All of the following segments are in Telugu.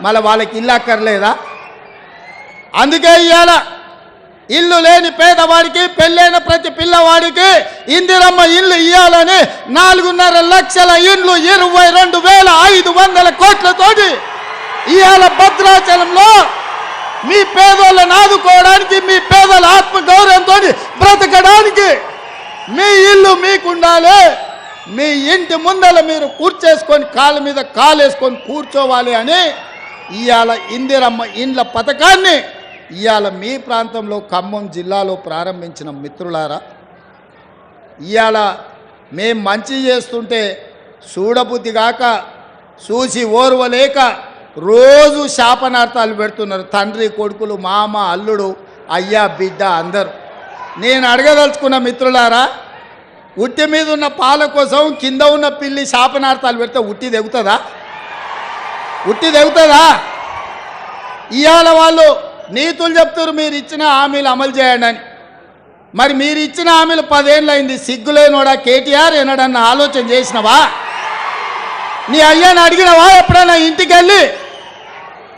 మళ్ళీ వాళ్ళకి ఇల్లు అక్కర్లేదా? అందుకే ఇవాళ ఇల్లు లేని పేదవాడికి పెళ్ళైన ప్రతి పిల్లవాడికి ఇందిరమ్మ ఇల్లు ఇవ్వాలని 4.5 లక్షల ఇండ్లు 22,500 కోట్లతోటి ఇవాళ భద్రాచలంలో మీ పేదోళ్ళని ఆదుకోవడానికి, మీ పేదల ఆత్మగౌరవంతో బ్రతకడానికి మీ ఇల్లు మీకుండాలి. మీ ఇంటి ముందర మీరు కూర్చేసుకొని కాళ్ళ మీద కాలేసుకొని కూర్చోవాలి అని ఇవాళ ఇందిరమ్మ ఇండ్ల పథకాన్ని ఇవాళ మీ ప్రాంతంలో ఖమ్మం జిల్లాలో ప్రారంభించిన మిత్రులారా, ఇవాళ మేం మంచి చేస్తుంటే చూడబుద్ధి కాక చూసి ఓర్వలేక రోజు శాపనార్థాలు పెడుతున్నారు తండ్రి కొడుకులు, మామ, అల్లుడు, అయ్యా, బిడ్డ అందరూ. నేను అడగదలుచుకున్న మిత్రులారా, ఉట్టి మీద ఉన్న పాల కోసం కింద ఉన్న పిల్లి శాపనార్థాలు పెడితే ఉట్టి తెగుతుందా? ఉట్టి తెగుతుందా? ఇవాళ వాళ్ళు నీతులు చెప్తారు మీరు ఇచ్చిన హామీలు అమలు చేయండి అని. మరి మీరు ఇచ్చిన హామీలు 10 ఏళ్ళు అయింది. సిగ్గులేనోడా కేటీఆర్ ఎన్నడన్నా ఆలోచన చేసినవా? నీ అయ్యాని అడిగినవా ఎప్పుడైనా ఇంటికి వెళ్ళి?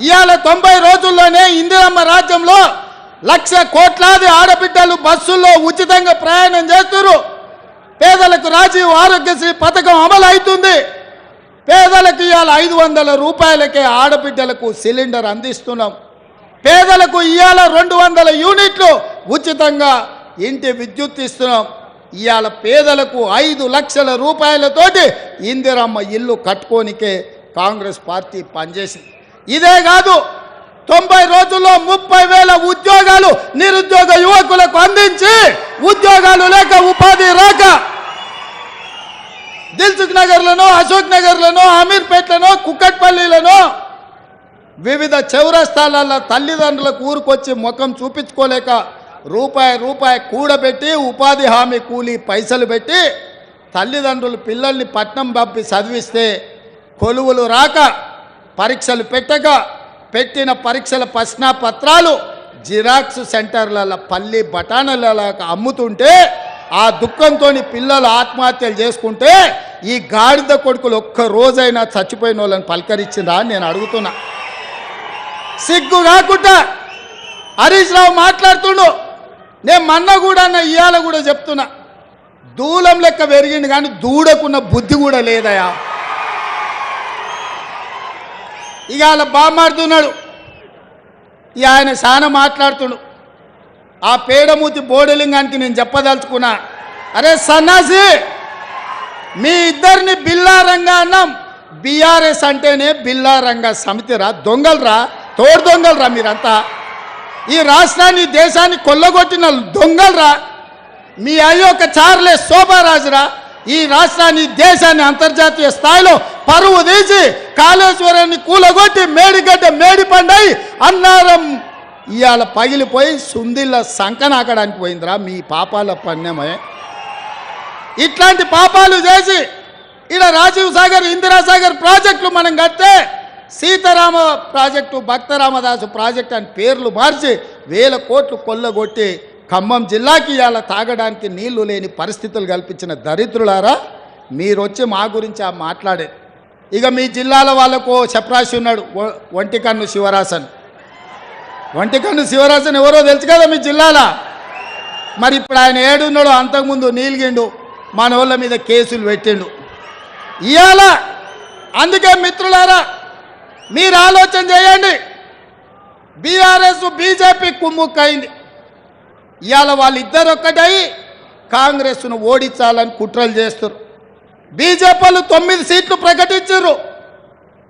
ఇవాళ 90 రోజుల్లోనే ఇందిరమ్మ రాజ్యంలో 1,00,000 కోట్లాది ఆడబిడ్డలు బస్సుల్లో ఉచితంగా ప్రయాణం చేస్తున్నారు. పేదలకు రాజీవ్ ఆరోగ్యశ్రీ పథకం అమలు అవుతుంది. పేదలకు ఇవాళ 500 రూపాయలకే ఆడబిడ్డలకు సిలిండర్ అందిస్తున్నాం. పేదలకు ఇవాళ 200 యూనిట్లు ఉచితంగా ఇంటి విద్యుత్ ఇస్తున్నాం. ఇవాళ పేదలకు 5 లక్షల రూపాయలతోటి ఇందిరమ్మ ఇల్లు కట్టుకోనికే కాంగ్రెస్ పార్టీ పనిచేసింది. ఇదే కాదు, 90 రోజుల్లో 30,000 ఉద్యోగాలు నిరుద్యోగ యువకులకు అందించి ఉద్యోగాలు లేక ఉపాధి రాక దిల్సుఖ్ నగర్లను, అశోక్ నగర్లను, అమీర్పేట్లను, కుక్కట్పల్లిలను వివిధ చౌరస్తాలలో తల్లిదండ్రులకు ఊరుకొచ్చి ముఖం చూపించుకోలేక రూపాయి కూడబెట్టి ఉపాధి హామీ కూలీ పైసలు పెట్టి తల్లిదండ్రులు పిల్లల్ని పట్నం పంపి చదివిస్తే కొలువులు రాక పరీక్షలు పెట్టక పెట్టిన పరీక్షల ప్రశ్నపత్రాలు జిరాక్స్ సెంటర్లలో పల్లి బఠానీలలో అమ్ముతుంటే ఆ దుఃఖంతో పిల్లలు ఆత్మహత్యలు చేసుకుంటే ఈ గాడిద కొడుకులు ఒక్క రోజైనా చచ్చిపోయిన వాళ్ళని పలకరించిందా అని నేను అడుగుతున్నా. సిగ్గు కాకుండా హరీష్ రావు మాట్లాడుతుండు. నేను మొన్న కూడా ఇవాళ కూడా చెప్తున్నా, దూలం లెక్క పెరిగింది కానీ దూడకున్న బుద్ధి కూడా లేదయా. ఇక అలా బామాడుతున్నాడు. ఇక ఆయన చాలా మాట్లాడుతుండు. ఆ పేడమూతి బోడలింగానికి నేను చెప్పదలుచుకున్నా, అరే సన్నాసి, మీ ఇద్దరిని బిల్లారంగా అన్నాం. బీఆర్ఎస్ అంటేనే బిల్లారంగా సమితిరా, దొంగలరా, తోడు దొంగలరా మీరంతా. ఈ రాష్ట్రాన్ని దేశాన్ని కొల్లగొట్టిన దొంగలరా. మీ అయ్యొక్క చార్లే శోభారాజురా. ఈ రాష్ట్రాన్ని దేశాన్ని అంతర్జాతీయ స్థాయిలో పరువు తీసి కాళేశ్వరాన్ని కూలగొట్టి మేడిగడ్డ మేడిపండై అన్నారం ఇవాళ పగిలిపోయి సుందిళ్ళ సంకనాకడానికి పోయిందిరా మీ పాపాల పణ్యమే. ఇట్లాంటి పాపాలు చేసి ఇక్కడ రాజీవ్ సాగర్, ఇందిరాసాగర్ ప్రాజెక్టులు మనం కడితే సీతారామ ప్రాజెక్టు, భక్తరామదాసు ప్రాజెక్టు అని పేర్లు మార్చి 1000 కోట్లు కొల్లగొట్టి ఖమ్మం జిల్లాకి ఇవాళ తాగడానికి నీళ్లు లేని పరిస్థితులు కల్పించిన దరిద్రులారా, మీరు వచ్చి మా గురించి మాట్లాడే. ఇక మీ జిల్లాల వాళ్ళకు చప్రాసి ఉన్నాడు, ఒంటికన్ను శివరాసన్. ఒంటికన్ను శివరాసన్ ఎవరో తెలుసు కదా మీ జిల్లాల. మరి ఇప్పుడు ఆయన ఏడున్నాడు, అంతకుముందు నీలిగిండు, మన వాళ్ళ మీద కేసులు పెట్టిండు ఇవాళ. అందుకే మిత్రులారా, మీరు ఆలోచన చేయండి. బీఆర్ఎస్ బీజేపీ కుమ్ముక్కైంది. ఇవాళ వాళ్ళిద్దరు ఒక్కటై కాంగ్రెస్ను ఓడించాలని కుట్రలు చేస్తారు. బీజేపీలు 9 సీట్లు ప్రకటించారు.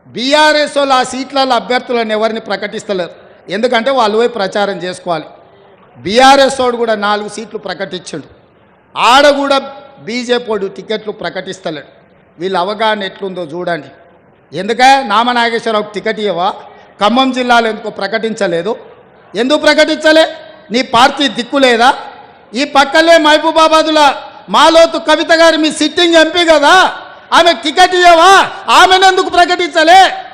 బీఆర్ఎస్ వాళ్ళు ఆ సీట్లలో అభ్యర్థులను ఎవరిని ప్రకటిస్తలేరు, ఎందుకంటే వాళ్ళు పోయి ప్రచారం చేసుకోవాలి. బీఆర్ఎస్ వాడు కూడా 4 సీట్లు ప్రకటించాడు. ఆడ కూడా బీజేపీ వాడు టికెట్లు ప్రకటిస్తలేడు. వీళ్ళ అవగాహన ఎట్లుందో చూడండి. ఎందుకే నామనాగేశ్వరరావుకి టికెట్ ఇవ్వవా? ఖమ్మం జిల్లాలో ఎందుకో ప్రకటించలేదు? ఎందుకు ప్రకటించలే? నీ పార్టీ దిక్కు లేదా? ఈ పక్కలే మహబూబాబాద్లో మాలోతు కవిత గారు మీ సిట్టింగ్ ఎంపీ కదా, ఆమె టికెట్ ఇవ్వవా? ఆమెను ఎందుకు ప్రకటించలే?